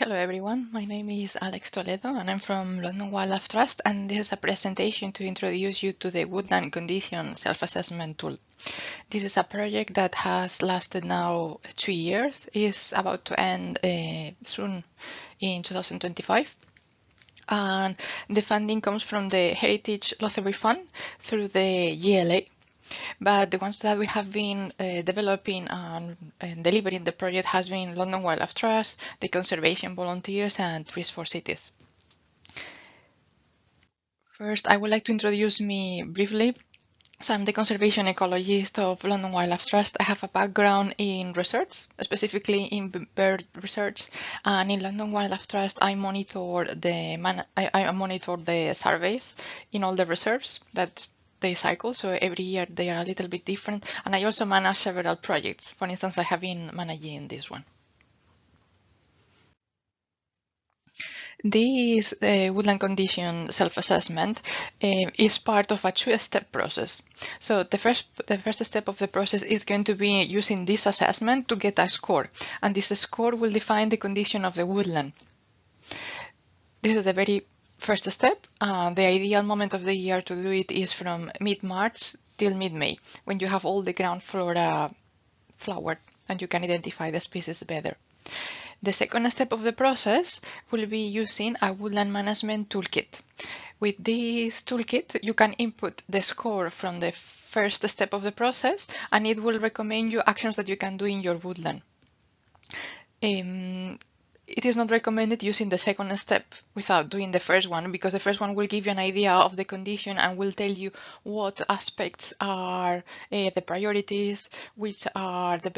Hello everyone, my name is Alex Toledo and I'm from London Wildlife Trust, and this is a presentation to introduce you to the Woodland Condition Self-assessment tool. This is a project that has lasted now 2 years, is about to end soon in 2025. And the funding comes from the Heritage Lottery Fund through the GLA. But the ones that we have been developing and delivering the project has been London Wildlife Trust, the Conservation Volunteers, and Trees for Cities. First, I would like to introduce me briefly. So I'm the conservation ecologist of London Wildlife Trust. I have a background in research, specifically in bird research, and in London Wildlife Trust I monitor I monitor the surveys in all the reserves that they cycle. So every year they are a little bit different, and I also manage several projects. For instance, I have been managing this one. This Woodland Condition Self-assessment is part of a two-step process. So the first step of the process is going to be using this assessment to get a score, and this score will define the condition of the woodland. This is the very first step. The ideal moment of the year to do it is from mid-March till mid-May, when you have all the ground flora flowered and you can identify the species better. The second step of the process will be using a woodland management toolkit. With this toolkit, you can input the score from the first step of the process, and it will recommend you actions that you can do in your woodland. It is not recommended using the second step without doing the first one, because the first one will give you an idea of the condition and will tell you what aspects are the priorities, which are the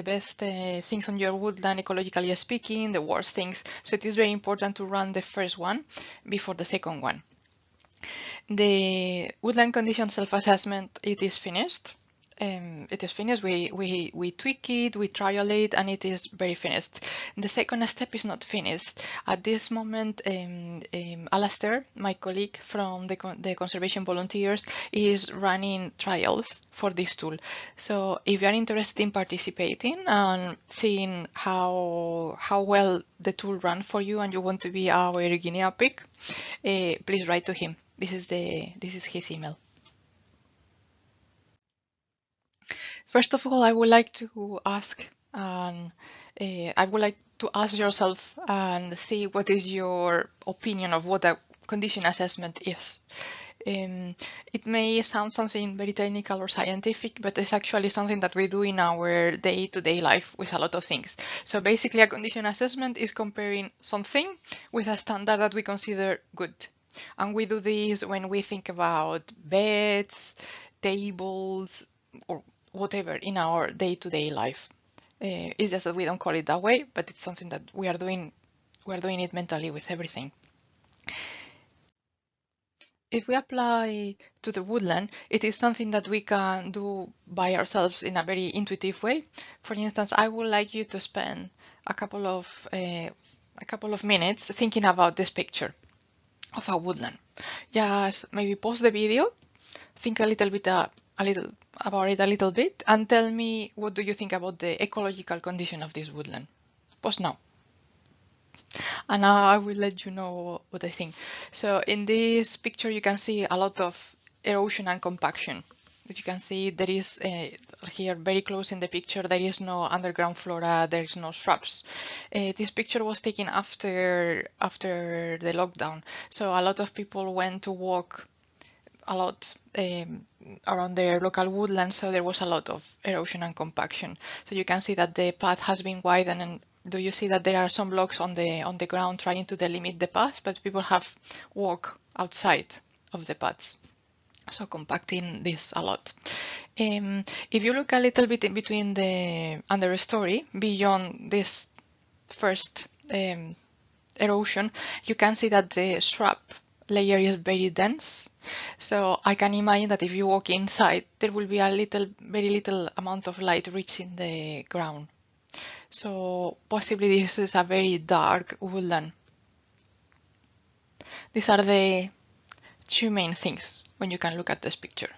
best things on your woodland ecologically speaking, the worst things. So it is very important to run the first one before the second one. The Woodland Condition Self-assessment, it is finished. We tweak it, we trial it, and it is very finished. The second step is not finished. At this moment, Alastair, my colleague from the Conservation Volunteers, is running trials for this tool. So if you are interested in participating and seeing how well the tool runs for you and you want to be our guinea pig, please write to him. This is his email. First of all, I would like to ask yourself and see what is your opinion of what a condition assessment is. It may sound something very technical or scientific, but it's actually something that we do in our day-to-day life with a lot of things. So basically, a condition assessment is comparing something with a standard that we consider good. And we do this when we think about beds, tables, or whatever in our day-to-day life. It's just that we don't call it that way, but it's something that we are doing it mentally with everything. If we apply to the woodland, it is something that we can do by ourselves in a very intuitive way. For instance, I would like you to spend a couple of minutes thinking about this picture of a woodland. Just maybe pause the video, think a little about it a little bit, and tell me what do you think about the ecological condition of this woodland. Pause now. And now I will let you know what I think. So in this picture, you can see a lot of erosion and compaction. As you can see, there is here very close in the picture, there is no underground flora, there is no shrubs. This picture was taken after the lockdown. So a lot of people went to walk a lot around their local woodland, so there was a lot of erosion and compaction. So you can see that the path has been widened, and do you see that there are some blocks on the ground trying to delimit the path, but people have walked outside of the paths, so compacting this a lot. If you look a little bit in between the understory, beyond this first erosion, you can see that the shrub layer is very dense. So I can imagine that if you walk inside, there will be very little amount of light reaching the ground. So possibly this is a very dark woodland. These are the two main things when you can look at this picture.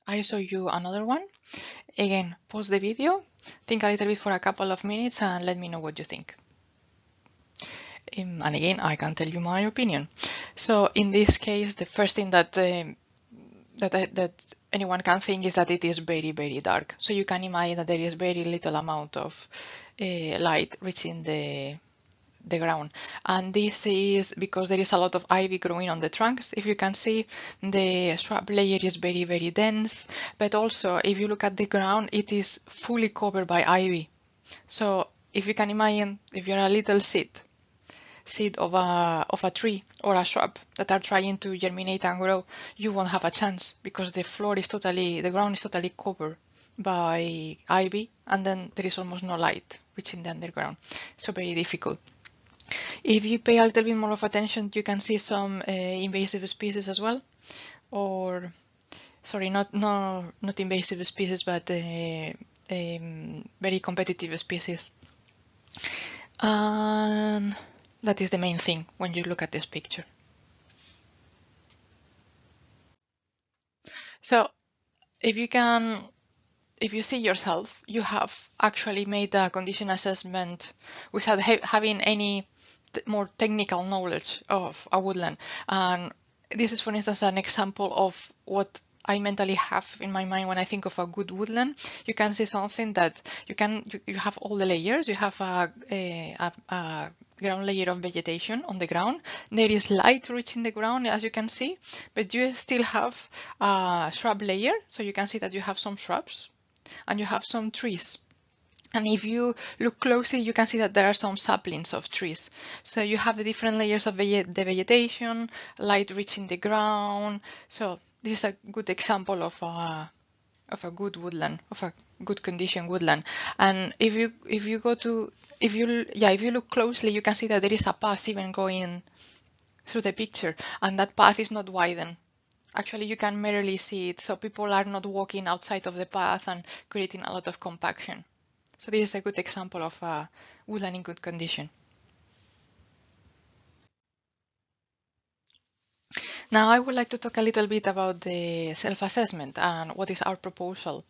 I show you another one. Again, pause the video, think a little bit for a couple of minutes and let me know what you think. And again, I can tell you my opinion. So in this case, the first thing that that anyone can think is that it is very, very dark. So you can imagine that there is very little amount of light reaching the ground. And this is because there is a lot of ivy growing on the trunks. If you can see, the shrub layer is very, very dense. But also, if you look at the ground, it is fully covered by ivy. So if you can imagine, if you're a little seed of a tree or a shrub that are trying to germinate and grow, you won't have a chance because the ground is totally covered by ivy, and then there is almost no light reaching the underground. So very difficult. If you pay a little bit more of attention, you can see some invasive species as well, or sorry, not invasive species, but very competitive species. And that is the main thing when you look at this picture. So if you see yourself, you have actually made a condition assessment without having any more technical knowledge of a woodland. And this is, for instance, an example of what I mentally have in my mind when I think of a good woodland. You can see something that you have all the layers. You have a ground layer of vegetation on the ground. There is light reaching the ground, as you can see, but you still have a shrub layer. So you can see that you have some shrubs and you have some trees. And if you look closely, you can see that there are some saplings of trees. So you have the different layers of the vegetation, light reaching the ground. So this is a good example of a good woodland, of a good condition woodland. And if you look closely, you can see that there is a path even going through the picture, and that path is not widened. Actually, you can merely see it, so people are not walking outside of the path and creating a lot of compaction. So this is a good example of a woodland in good condition. Now I would like to talk a little bit about the self-assessment and what is our proposal.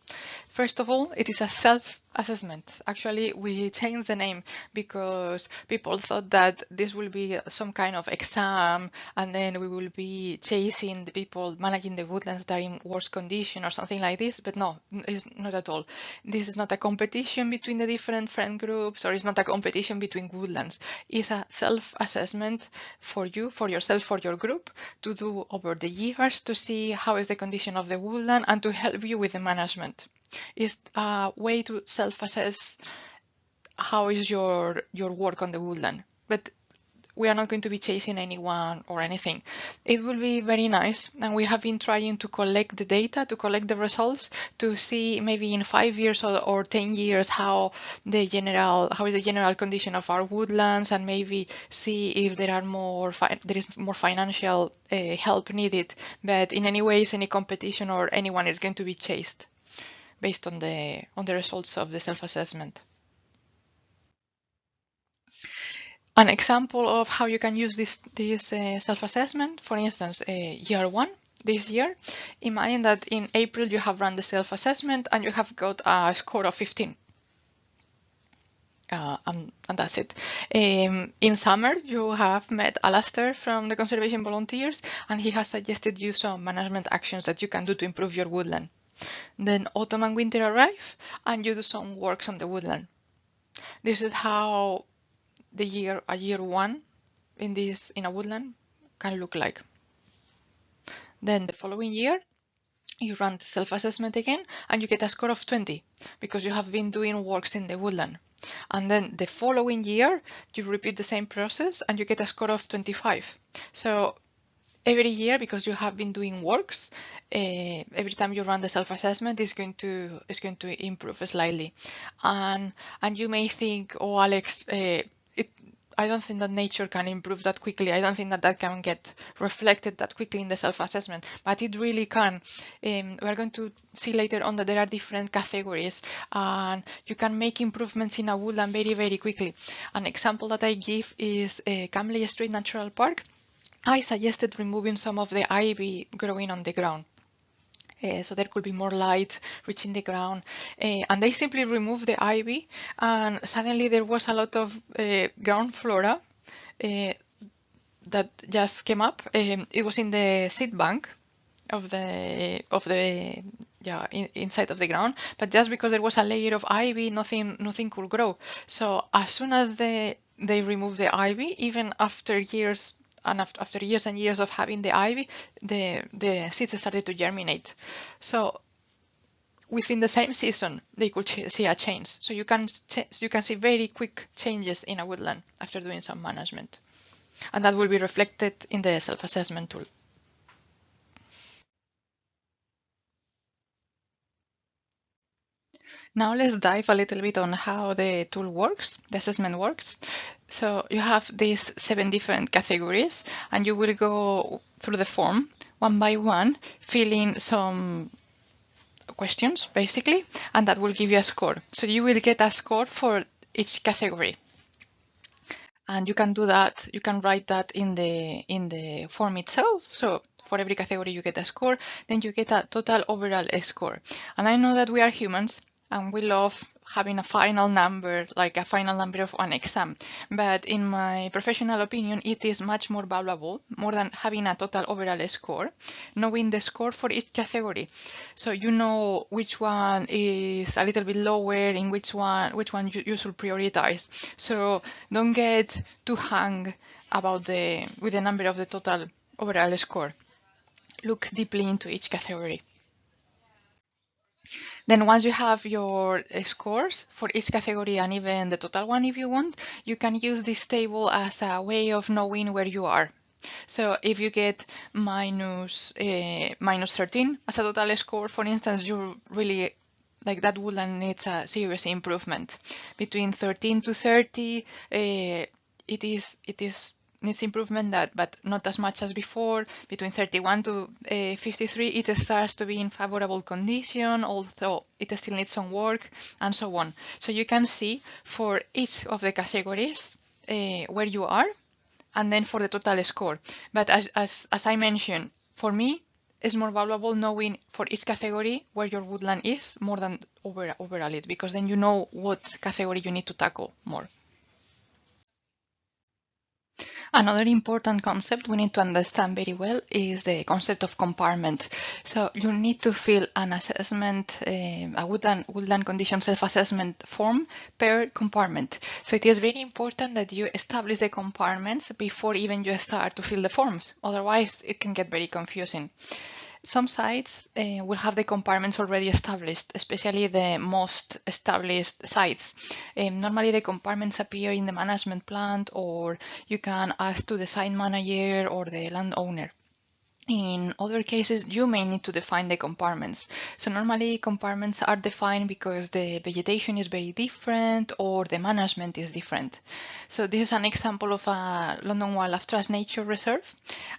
First of all, it is a self-assessment. Actually, we changed the name because people thought that this will be some kind of exam and then we will be chasing the people managing the woodlands that are in worse condition or something like this. But no, it's not at all. This is not a competition between the different friend groups, or it's not a competition between woodlands. It's a self-assessment for you, for yourself, for your group, to do over the years to see how is the condition of the woodland and to help you with the management. It's a way to self-assess how is your work on the woodland. But we are not going to be chasing anyone or anything. It will be very nice, and we have been trying to collect the data, to collect the results, to see maybe in 5 years or 10 years how is the general condition of our woodlands, and maybe see if there are there is more financial help needed. But in any ways, any competition or anyone is going to be chased based on the results of the self-assessment. An example of how you can use this self-assessment, for instance, year 1, this year, imagine that in April you have run the self-assessment and you have got a score of 15. And that's it. In summer, you have met Alastair from the Conservation Volunteers, and he has suggested you some management actions that you can do to improve your woodland. Then autumn and winter arrive, and you do some works on the woodland. This is how a year 1 in a woodland can look like. Then the following year, you run the self-assessment again and you get a score of 20 because you have been doing works in the woodland. And then the following year, you repeat the same process and you get a score of 25. So every year, because you have been doing works, every time you run the self-assessment is going to improve slightly. And you may think, oh, Alex, I don't think that nature can improve that quickly. I don't think that can get reflected that quickly in the self-assessment, but it really can. We're going to see later on that there are different categories and you can make improvements in a woodland very, very quickly. An example that I give is Camley Street Natural Park. I suggested removing some of the ivy growing on the ground. So there could be more light reaching the ground. And they simply removed the ivy, and suddenly there was a lot of ground flora that just came up. It was in the seed bank of the inside of the ground, but just because there was a layer of ivy, nothing could grow. So as soon as they removed the ivy, even after years and after years and years of having the ivy, the seeds started to germinate. So within the same season, they could see a change. So you can see very quick changes in a woodland after doing some management, and that will be reflected in the self-assessment tool. Now let's dive a little bit on how the tool works, the assessment works. So you have these 7 different categories, and you will go through the form one by one, filling some questions basically, and that will give you a score. So you will get a score for each category. And you can do that, you can write that in the form itself. So for every category you get a score, then you get a total overall score. And I know that we are humans and we love having a final number, like a final number of an exam. But in my professional opinion, it is much more valuable, more than having a total overall score, knowing the score for each category. So you know which one is a little bit lower, in which one you should prioritize. So don't get too hung about with the number of the total overall score. Look deeply into each category. Then once you have your scores for each category and even the total one if you want, you can use this table as a way of knowing where you are. So if you get minus 13 as a total score, for instance, you really like that woodland needs a serious improvement. Between 13 to 30, it needs improvement, but not as much as before. Between 31 to 53, it starts to be in favorable condition, although it still needs some work, and so on. So you can see for each of the categories where you are, and then for the total score. But as I mentioned, for me, it's more valuable knowing for each category where your woodland is more than overall it, because then you know what category you need to tackle more. Another important concept we need to understand very well is the concept of compartment. So you need to fill an assessment, a woodland condition self-assessment form per compartment. So it is very important that you establish the compartments before even you start to fill the forms. Otherwise, it can get very confusing. Some sites will have the compartments already established, especially the most established sites. Normally the compartments appear in the management plan, or you can ask to the site manager or the landowner. In other cases, you may need to define the compartments. So normally compartments are defined because the vegetation is very different or the management is different. So this is an example of a London Wildlife Trust Nature Reserve.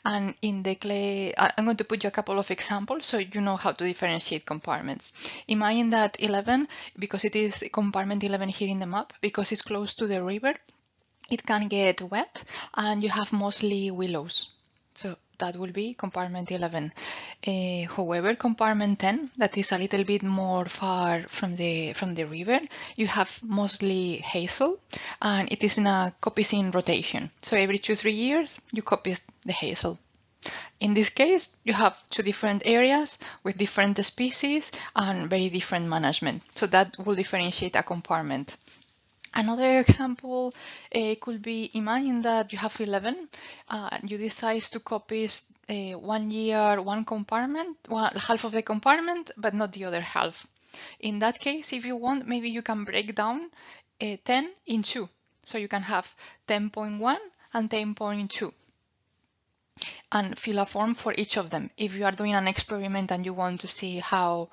And in the clay, I'm going to put you a couple of examples so you know how to differentiate compartments. Imagine that 11, because it is compartment 11 here in the map, because it's close to the river, it can get wet and you have mostly willows. So that will be compartment 11. However, compartment 10, that is a little bit more far from the river, you have mostly hazel, and it is in a coppicing rotation. So every 2-3 years, you coppice the hazel. In this case, you have 2 different areas with different species and very different management. So that will differentiate a compartment. Another example could be, imagine that you have 11, you decide to copy 1 year, one compartment, half of the compartment, but not the other half. In that case, if you want, maybe you can break down 10 in 2. So you can have 10.1 and 10.2 and fill a form for each of them if you are doing an experiment and you want to see how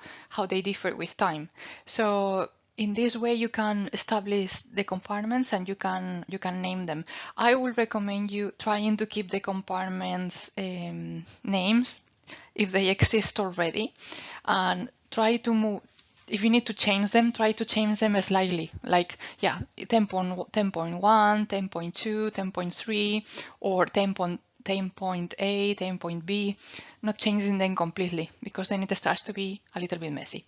they differ with time. So in this way, you can establish the compartments and you can name them. I would recommend you trying to keep the compartments names if they exist already, and try to move. If you need to change them, try to change them slightly, like 10.1, 10.2, 10.3, or tame point A, tame point B, not changing them completely, because then it starts to be a little bit messy.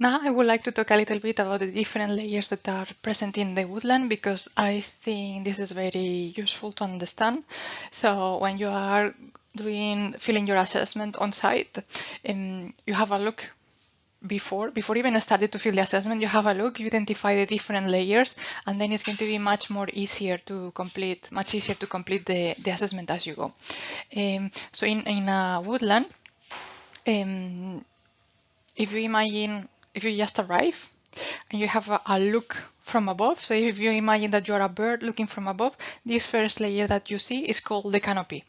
Now I would like to talk a little bit about the different layers that are present in the woodland, because I think this is very useful to understand. So when you are filling your assessment on site, you have a look before even started to fill the assessment, you have a look, you identify the different layers, and then it's going to be much easier to complete the assessment as you go. So in a woodland, if you imagine, if you just arrive and you have a look from above, so if you imagine that you're a bird looking from above, this first layer that you see is called the canopy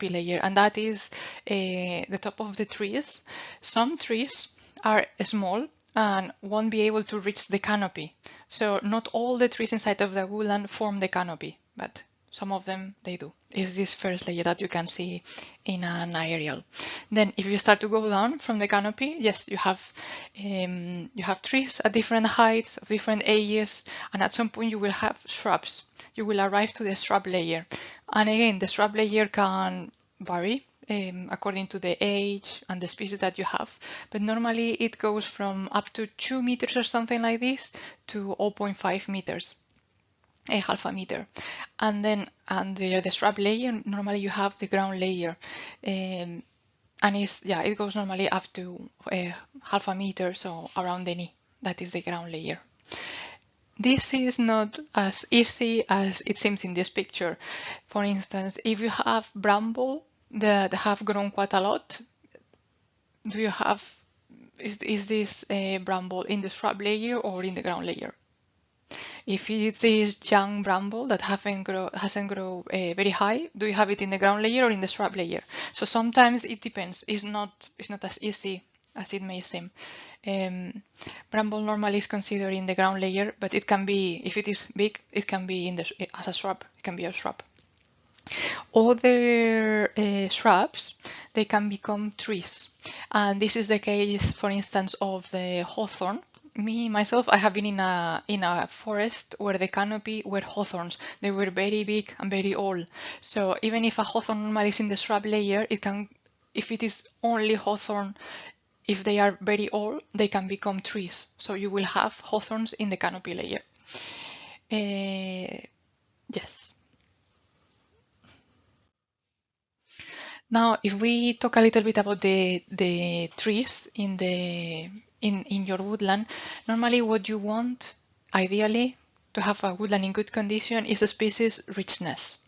layer, and that is the top of the trees. Some trees are small and won't be able to reach the canopy. So not all the trees inside of the woodland form the canopy, but some of them they do. Is this first layer that you can see in an aerial. Then if you start to go down from the canopy, yes, you have trees at different heights, of different ages, and at some point you will have shrubs. You will arrive to the shrub layer. And again, the shrub layer can vary according to the age and the species that you have. But normally it goes from up to 2 meters or something like this to 0.5 meters, a half a meter. And then under the shrub layer, normally you have the ground layer. And it goes normally up to half a meter, so around the knee. That is the ground layer. This is not as easy as it seems in this picture. For instance, if you have bramble that have grown quite a lot, is this bramble in the shrub layer or in the ground layer? If it is young bramble that hasn't grown very high, do you have it in the ground layer or in the shrub layer? So sometimes it depends. It's not as easy as it may seem. Bramble normally is considered in the ground layer, but it can be, if it is big, it can be as a shrub. It can be a shrub. Other shrubs, they can become trees. And this is the case, for instance, of the hawthorn. Myself, I have been in a forest where the canopy were hawthorns. They were very big and very old. So even if a hawthorn normally is in the shrub layer, it can, if it is only hawthorn, if they are very old, they can become trees. So you will have hawthorns in the canopy layer. Yes. Now, if we talk a little bit about the trees in your woodland, normally what you want, ideally, to have a woodland in good condition is a species richness.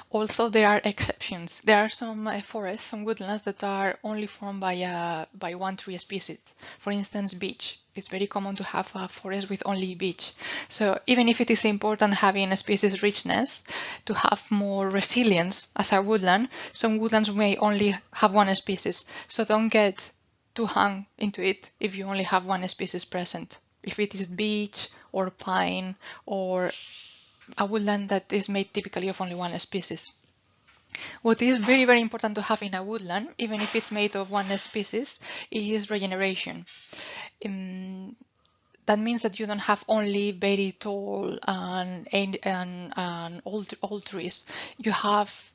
Also, there are exceptions. There are some forests, some woodlands that are only formed by one tree species. For instance, beech. It's very common to have a forest with only beech. So even if it is important having a species richness to have more resilience as a woodland, some woodlands may only have one species. So don't get too hung into it if you only have one species present. If it is beech or pine or a woodland that is made typically of only one species. What is very, very important to have in a woodland, even if it's made of one species, is regeneration. That means that you don't have only very tall and old trees. You have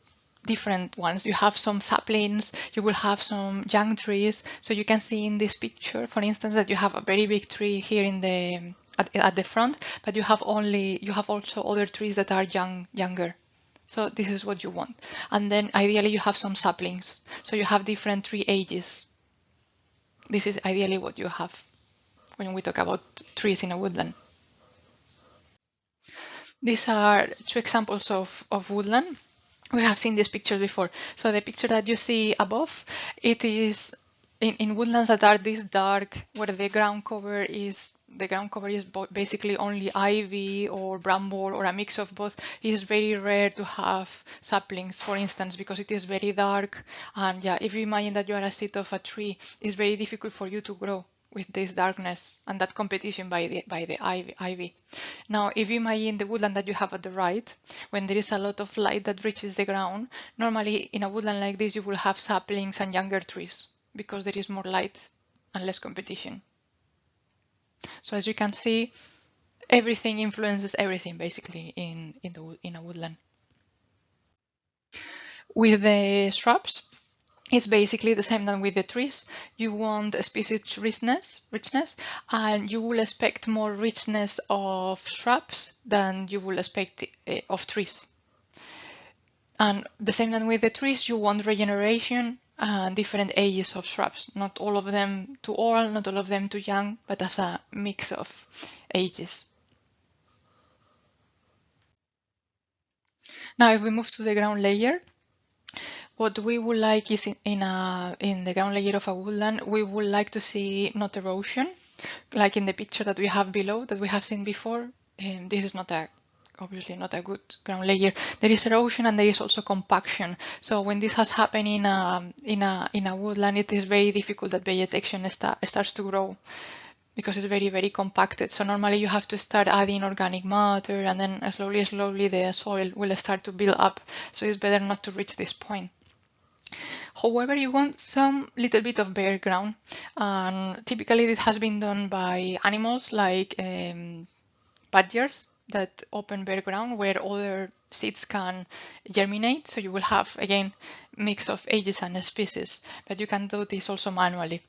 different ones. You have some saplings, you will have some young trees. So you can see in this picture, for instance, that you have a very big tree here at the front, but you have also other trees that are younger. So this is what you want. And then ideally you have some saplings. So you have different tree ages. This is ideally what you have when we talk about trees in a woodland. These are two examples of woodland. We have seen these pictures before. So the picture that you see above, it is in woodlands that are this dark, where the ground cover is basically only ivy or bramble or a mix of both. It is very rare to have saplings, for instance, because it is very dark. And yeah, if you imagine that you are a seat of a tree, it's very difficult for you to grow with this darkness and that competition by the ivy. Now, if you imagine the woodland that you have at the right, when there is a lot of light that reaches the ground, normally in a woodland like this, you will have saplings and younger trees because there is more light and less competition. So as you can see, everything influences everything basically in a woodland. With the shrubs, it's basically the same than with the trees. You want a species richness, and you will expect more richness of shrubs than you will expect of trees. And the same than with the trees, you want regeneration and different ages of shrubs. Not all of them too old, not all of them too young, but as a mix of ages. Now, if we move to the ground layer, what we would like is in the ground layer of a woodland, we would like to see not erosion, like in the picture that we have below, that we have seen before. This is obviously not a good ground layer. There is erosion and there is also compaction. So when this has happened in a woodland, it is very difficult that vegetation starts to grow, because it's very, very compacted. So normally you have to start adding organic matter, and then slowly the soil will start to build up. So it's better not to reach this point. However, you want some little bit of bare ground, and typically it has been done by animals like badgers that open bare ground where other seeds can germinate. So you will have, again, mix of ages and species, but you can do this also manually.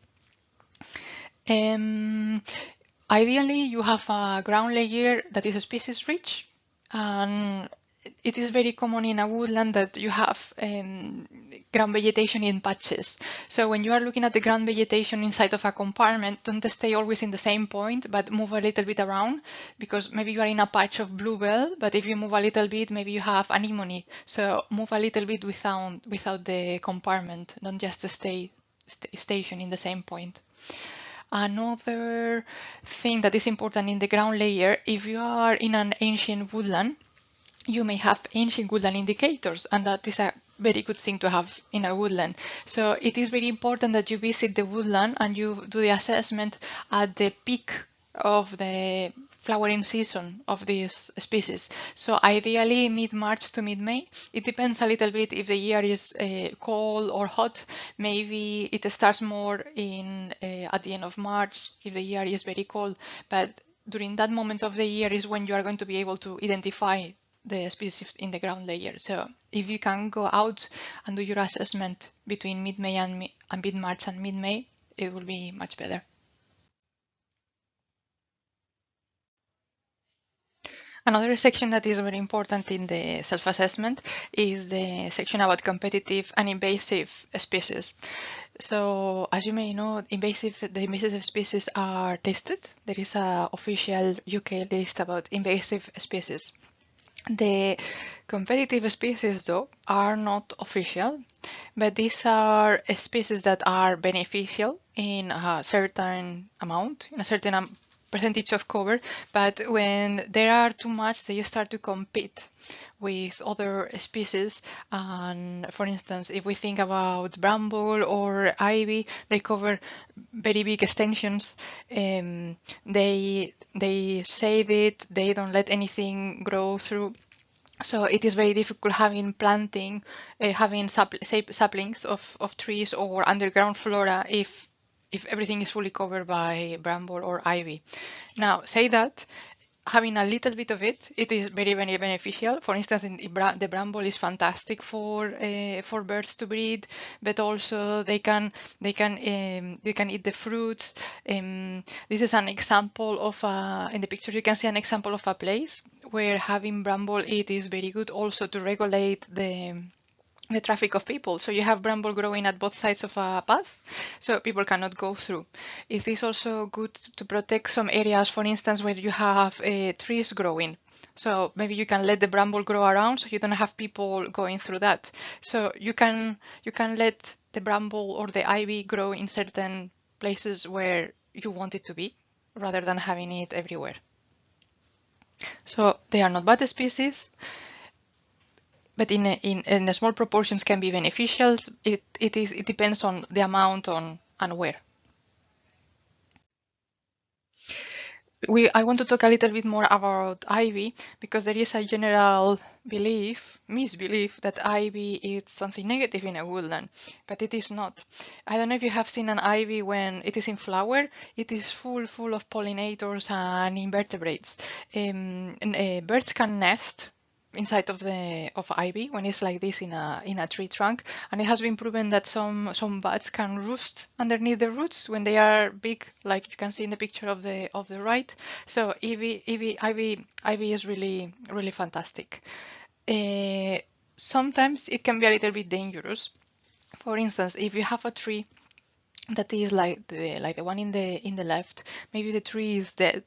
Ideally, you have a ground layer that is species rich, and it is very common in a woodland that you have ground vegetation in patches. So when you are looking at the ground vegetation inside of a compartment, don't stay always in the same point, but move a little bit around, because maybe you are in a patch of bluebell, but if you move a little bit, maybe you have anemone. So move a little bit without the compartment, don't just stay station in the same point. Another thing that is important in the ground layer, if you are in an ancient woodland, you may have ancient woodland indicators, and that is a very good thing to have in a woodland. So it is very important that you visit the woodland and you do the assessment at the peak of the flowering season of these species. So ideally mid-March to mid-May. It depends a little bit if the year is cold or hot. Maybe it starts more at the end of March if the year is very cold. But during that moment of the year is when you are going to be able to identify the species in the ground layer. So if you can go out and do your assessment between mid-May and mid-March and mid-May, it will be much better. Another section that is very important in the self-assessment is the section about competitive and invasive species. So as you may know, the invasive species are listed. There is an official UK list about invasive species. The competitive species, though, are not official, but these are species that are beneficial in a certain amount, in a certain percentage of cover, but when there are too much, they start to compete with other species. And for instance, if we think about bramble or ivy, they cover very big extensions. They shade it, they don't let anything grow through. So it is very difficult having saplings of trees or underground flora if everything is fully covered by bramble or ivy. Now, say that having a little bit of it is very, very beneficial. For instance, the bramble is fantastic for birds to breed, but also they can eat the fruits. This is an example of in the picture you can see an example of a place where having bramble it is very good also to regulate the traffic of people. So you have bramble growing at both sides of a path, so people cannot go through. It is also good to protect some areas, for instance, where you have trees growing. So maybe you can let the bramble grow around, so you don't have people going through that. So you can let the bramble or the ivy grow in certain places where you want it to be, rather than having it everywhere. So they are not bad species, but in small proportions can be beneficial. It depends on the amount and where. I want to talk a little bit more about ivy, because there is a general misbelief that ivy is something negative in a woodland, but it is not. I don't know if you have seen an ivy when it is in flower. It is full of pollinators and invertebrates. Birds can nest inside of ivy when it's like this in a tree trunk, and it has been proven that some bats can roost underneath the roots when they are big, like you can see in the picture of the right. So ivy is really fantastic. Sometimes it can be a little bit dangerous. For instance, if you have a tree that is like the one in the left, maybe the tree is dead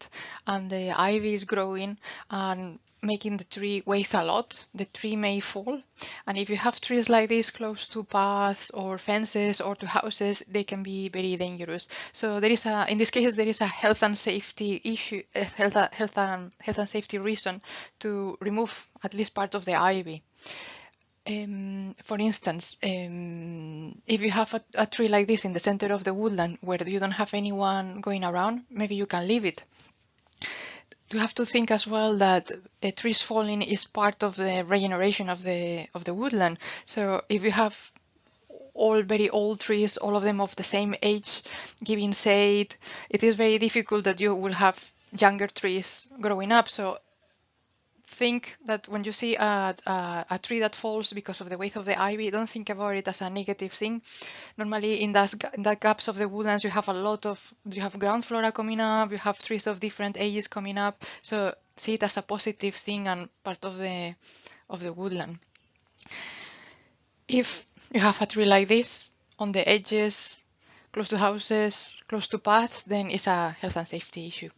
and the ivy is growing and making the tree weigh a lot, the tree may fall. And if you have trees like this close to paths or fences or to houses, they can be very dangerous. So there is in this case, there is a health and safety issue, health and safety reason to remove at least part of the ivy. For instance, if you have a tree like this in the center of the woodland where you don't have anyone going around, maybe you can leave it. You have to think as well that trees falling is part of the regeneration of the woodland. So if you have all very old trees, all of them of the same age, giving shade, it is very difficult that you will have younger trees growing up. So think that when you see a tree that falls because of the weight of the ivy, don't think about it as a negative thing. Normally in that gaps of the woodlands, you have you have ground flora coming up, you have trees of different ages coming up. So see it as a positive thing and part of the woodland. If you have a tree like this on the edges, close to houses, close to paths, then it's a health and safety issue.